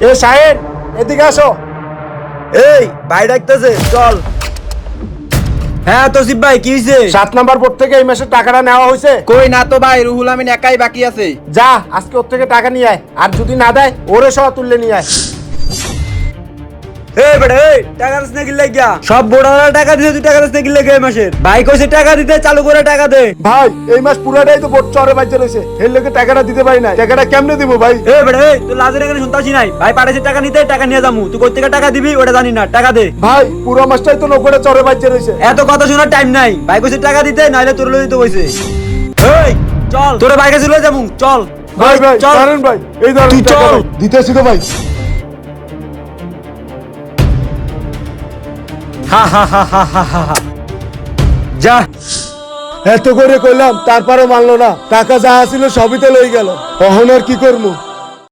এ শাহিন, এদিকে আসো। এই ভাই ডাকতেছে, চল। হ্যাঁ তসিফ ভাই, কি হয়েছে? 7 নাম্বার বোর্ড থেকে এই মাসের টাকাটা নেওয়া হয়েছে। কই না তো ভাই, রুহুল আমিন একাই বাকি আছে। যা আজকে ওর থেকে টাকা নিয়ে আয়, আর যদি না দেয় ওরে সহ তুললে নিয়ে আয়। এই বেটা, এই টাকা দিস না কি লাগিয়া? সব বোর্ডাররা টাকা দিছে, তুই টাকা দিস না কি লাগে? এই মাসের ভাই কইছে টাকা দিতে, চালু করে টাকা দে। ভাই এই মাস পুরাটাই তো বোর্ড চরে বাজে রয়েছে, এর লোকে টাকাটা দিতে পারি না। টাকাটা কেমনে দিব ভাই? এই বেটা, এই তুই লাজের এখানে শুনতাছি নাই? ভাই পাঠাইছে টাকা নিতে, টাকা নিয়ে যামু। তুই কই থেকে টাকা দিবি ওটা জানি না, টাকা দে। ভাই পুরো মাসটাই তো নৌকাটা চরে বাজে রয়েছে। এত কথা শোনার টাইম নাই। ভাই কইছে টাকা দিতে, নাইলে তোর লই দিতে কইছে। এই চল, তোরে ভাই কাছে লই যামু, চল। ভাই ভাই চল। জানেন ভাই, এই ধরেন তুই টাকা চল। ভাই। দিতেছি তো ভাই। হা হা হা হা হা হা হা। যা। এত করে কইলাম তারপরও মানলো না, টাকা যা ছিল সবই তো লই গেল। অহন আর কি করবো?